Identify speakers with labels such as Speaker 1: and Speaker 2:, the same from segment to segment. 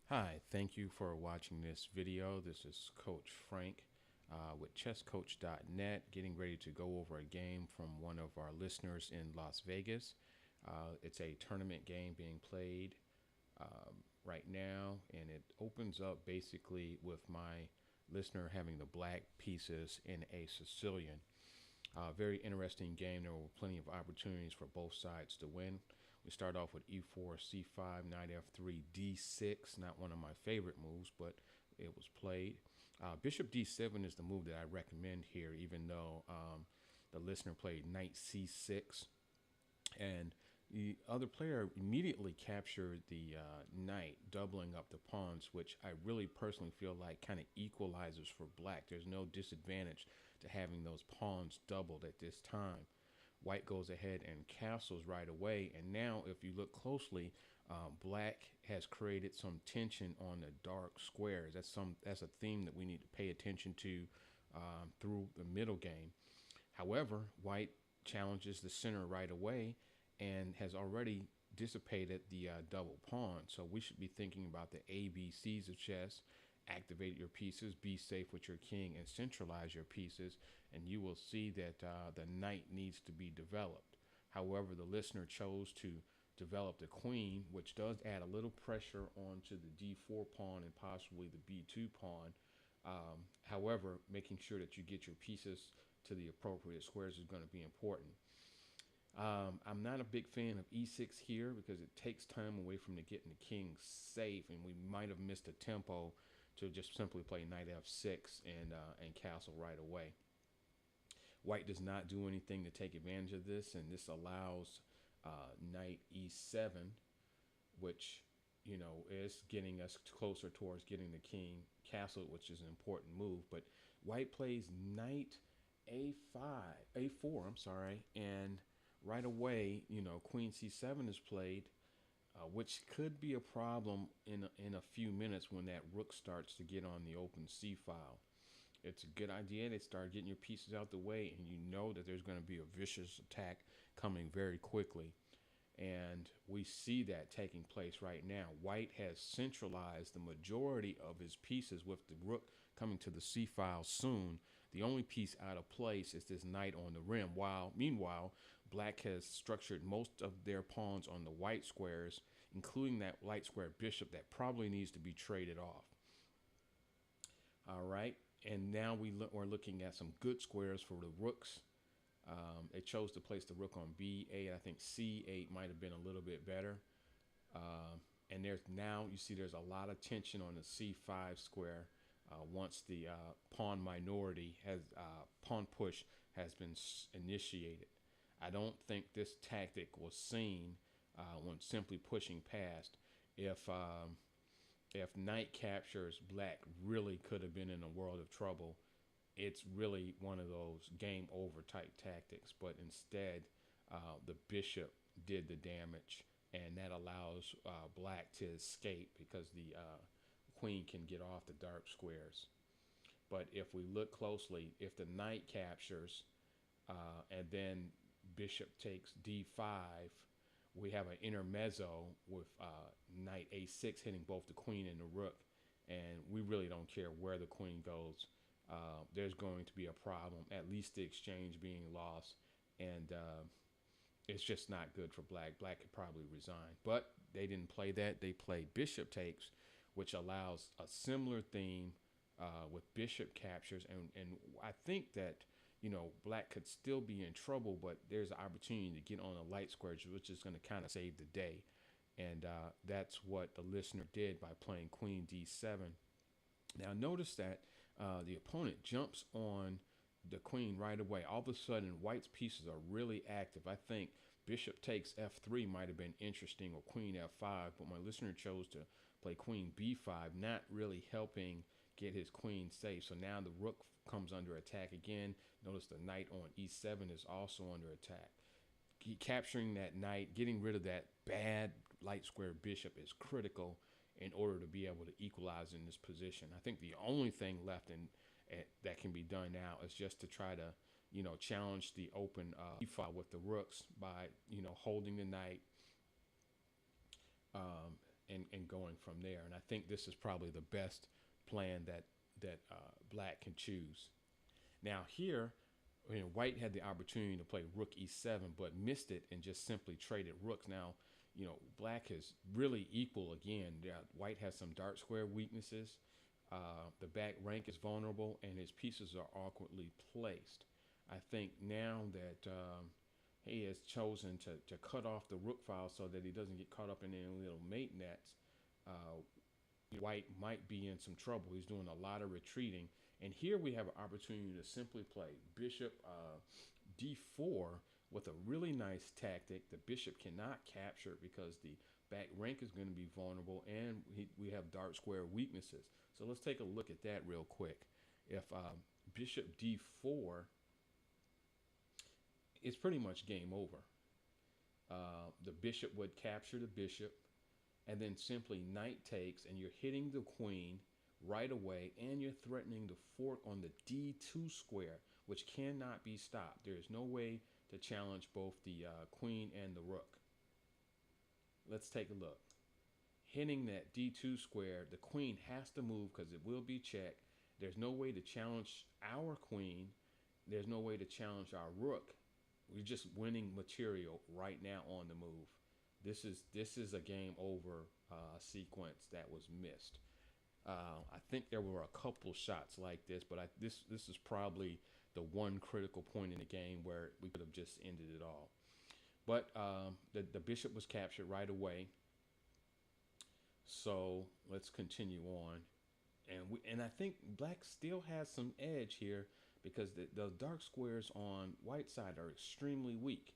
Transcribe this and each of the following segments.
Speaker 1: Hi, thank you for watching this video. This is Coach Frank with chesscoach.net, getting ready to go over a game from one of our listeners in Las Vegas. It's a tournament game being played right now, and it opens up basically with my listener having the black pieces in a Sicilian. Very interesting game. There were plenty of opportunities for both sides to win. We start off with e4, c5, knight f3, d6. Not one of my favorite moves, but it was played. Bishop d7 is the move that I recommend here, even though the listener played knight c6. And the other player immediately captured the knight, doubling up the pawns, which I really personally feel like kind of equalizes for black. There's no disadvantage to having those pawns doubled at this time. White goes ahead and castles right away, and now if you look closely, black has created some tension on the dark squares. That's a theme that we need to pay attention to through the middle game. However, white challenges the center right away and has already dissipated the double pawn. So we should be thinking about the ABCs of chess. Activate your pieces, be safe with your king, and centralize your pieces, and you will see that the knight needs to be developed. However, the listener chose to develop the queen, which does add a little pressure onto the d4 pawn and possibly the b2 pawn. However, making sure that you get your pieces to the appropriate squares is going to be important. I'm not a big fan of e6 here because it takes time away from getting the king safe, and we might have missed a tempo to just simply play knight f6 and castle right away. White does not do anything to take advantage of this, and this allows knight e7, which is getting us closer towards getting the king castled, which is an important move. But white plays knight a5, a4. I'm sorry, and right away, queen c7 is played, which could be a problem in a few minutes when that rook starts to get on the open c file. It's a good idea to start getting your pieces out the way, and you know that there's going to be a vicious attack coming very quickly. And we see that taking place right now. White has centralized the majority of his pieces with the rook coming to the c file soon. The only piece out of place is this knight on the rim. Meanwhile, black has structured most of their pawns on the white squares, including that light square bishop that probably needs to be traded off. All right, and now we're looking at some good squares for the rooks. They chose to place the rook on b8. I think c8 might have been a little bit better. And you see there's a lot of tension on the c5 square once the pawn minority pawn push has been initiated. I don't think this tactic was seen when simply pushing past. If knight captures, black really could have been in a world of trouble. It's really one of those game over type tactics, but instead the bishop did the damage, and that allows black to escape because the queen can get off the dark squares. But if we look closely, if the knight captures and then bishop takes d5, we have an intermezzo with knight a6 hitting both the queen and the rook, and we really don't care where the queen goes. There's going to be a problem, at least the exchange being lost, and it's just not good for black. Black could probably resign, but they didn't play that. They played bishop takes, which allows a similar theme with bishop captures, and I think that black could still be in trouble, but there's an opportunity to get on a light square, which is going to kind of save the day, and that's what the listener did by playing queen d7. Now notice that the opponent jumps on the queen right away. All of a sudden, white's pieces are really active. I think bishop takes f3 might have been interesting, or queen f5, but my listener chose to play queen b5, not really helping get his queen safe. So now the rook comes under attack again. Notice the knight on e7 is also under attack. Capturing that knight, getting rid of that bad light square bishop is critical in order to be able to equalize in this position. I think the only thing left that can be done now is just to try to, challenge the open file with the rooks by, holding the knight, and going from there. And I think this is probably the best plan that black can choose. Now here, white had the opportunity to play rook e7, but missed it and just simply traded rooks. Now, black is really equal again. Yeah, white has some dark square weaknesses. The back rank is vulnerable, and his pieces are awkwardly placed. I think now that he has chosen to cut off the rook file so that he doesn't get caught up in any little mate nets, uh, white might be in some trouble. He's doing a lot of retreating. And here we have an opportunity to simply play bishop d4 with a really nice tactic. The bishop cannot capture it because the back rank is going to be vulnerable, and we have dark square weaknesses. So let's take a look at that real quick. If bishop d4, it's pretty much game over. The bishop would capture the bishop, and then simply knight takes, and you're hitting the queen right away, and you're threatening the fork on the d2 square, which cannot be stopped. There is no way to challenge both the queen and the rook. Let's take a look. Hitting that d2 square, the queen has to move because it will be checked. There's no way to challenge our queen. There's no way to challenge our rook. We're just winning material right now on the move. This is a game over sequence that was missed. I think there were a couple shots like this, but this is probably the one critical point in the game where we could have just ended it all. But the bishop was captured right away. So let's continue on. And I think black still has some edge here because the dark squares on white side are extremely weak.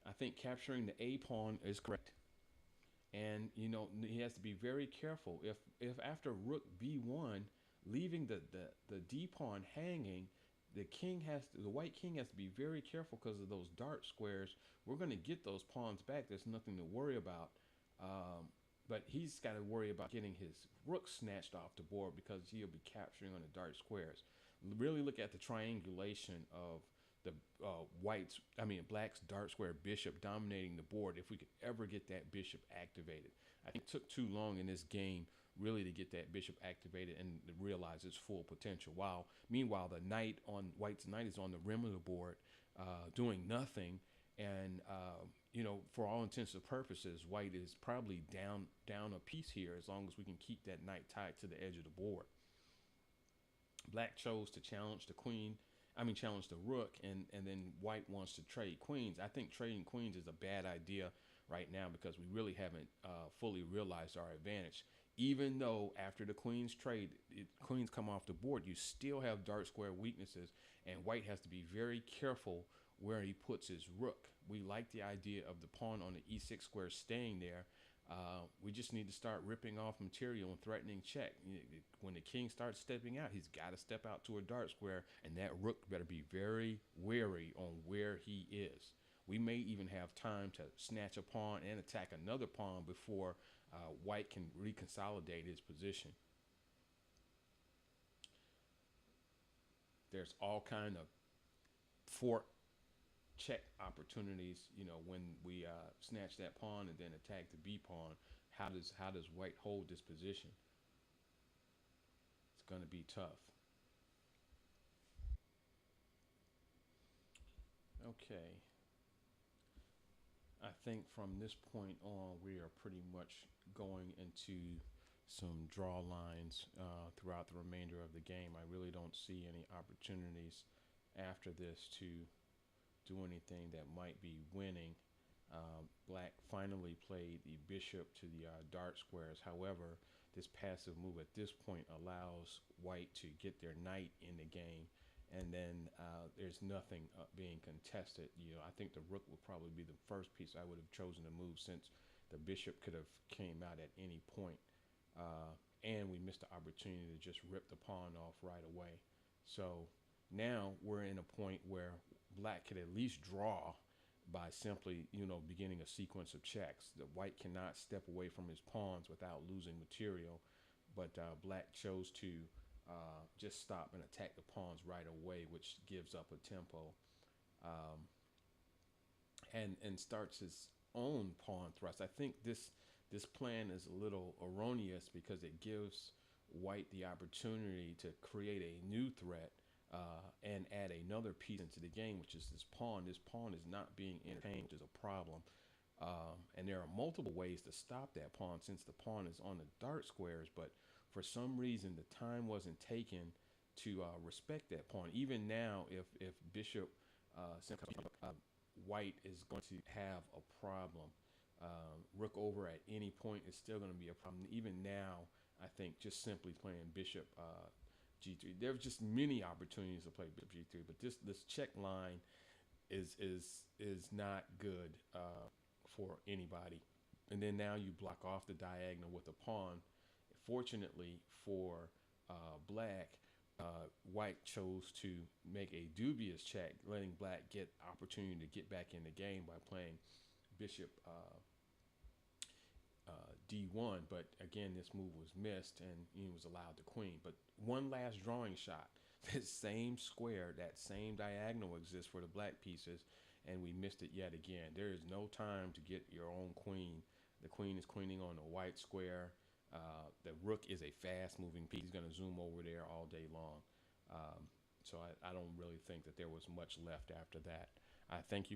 Speaker 1: I think capturing the A pawn is correct. And he has to be very careful. If after rook b1, leaving the d pawn hanging, the white king has to be very careful because of those dark squares. We're going to get those pawns back. There's nothing to worry about. But he's got to worry about getting his rook snatched off the board because he'll be capturing on the dark squares. Really look at the triangulation of the black's dark square bishop dominating the board. If we could ever get that bishop activated, I think it took too long in this game really to get that bishop activated and realize its full potential. Meanwhile, the knight on white's knight is on the rim of the board, doing nothing. And for all intents and purposes, white is probably down a piece here as long as we can keep that knight tied to the edge of the board. Black chose to challenge challenge the rook, and then white wants to trade queens. I think trading queens is a bad idea right now because we really haven't fully realized our advantage. Even though after the queens trade, queens come off the board, you still have dark square weaknesses, and white has to be very careful where he puts his rook. We like the idea of the pawn on the e6 square staying there. We just need to start ripping off material and threatening check. When the king starts stepping out, he's got to step out to a dark square, and that rook better be very wary on where he is. We may even have time to snatch a pawn and attack another pawn before white can reconsolidate his position. There's all kind of fork check opportunities, when we snatch that pawn and then attack the b pawn. How does white hold this position? It's going to be tough. Okay. I think from this point on, we are pretty much going into some draw lines throughout the remainder of the game. I really don't see any opportunities after this to do anything that might be winning. Black finally played the bishop to the dark squares. However, this passive move at this point allows white to get their knight in the game, and then there's nothing being contested. I think the rook would probably be the first piece I would have chosen to move, since the bishop could have came out at any point, and we missed the opportunity to just rip the pawn off right away. So now we're in a point where black could at least draw by simply, beginning a sequence of checks. The white cannot step away from his pawns without losing material, but black chose to just stop and attack the pawns right away, which gives up a tempo, and starts his own pawn thrust. I think this This plan is a little erroneous because it gives white the opportunity to create a new threat and add another piece into the game, which is this pawn. This pawn is not being entertained, which is a problem. And there are multiple ways to stop that pawn since the pawn is on the dart squares, but for some reason the time wasn't taken to respect that pawn. Even now, if Bishop uh, White is going to have a problem. Rook over at any point is still going to be a problem. Even now, I think just simply playing Bishop G3. There's just many opportunities to play Bishop G3, but this check line is not good for anybody. And then now you block off the diagonal with a pawn. Fortunately for Black, White chose to make a dubious check, letting Black get opportunity to get back in the game by playing Bishop D1. But again, this move was missed and he was allowed the queen. But one last drawing shot. This same square, that same diagonal exists for the Black pieces, and we missed it yet again. There is no time to get your own queen. The queen is queening on the white square. The rook is a fast moving piece. He's going to zoom over there all day long. So I don't really think that there was much left after that. I thank you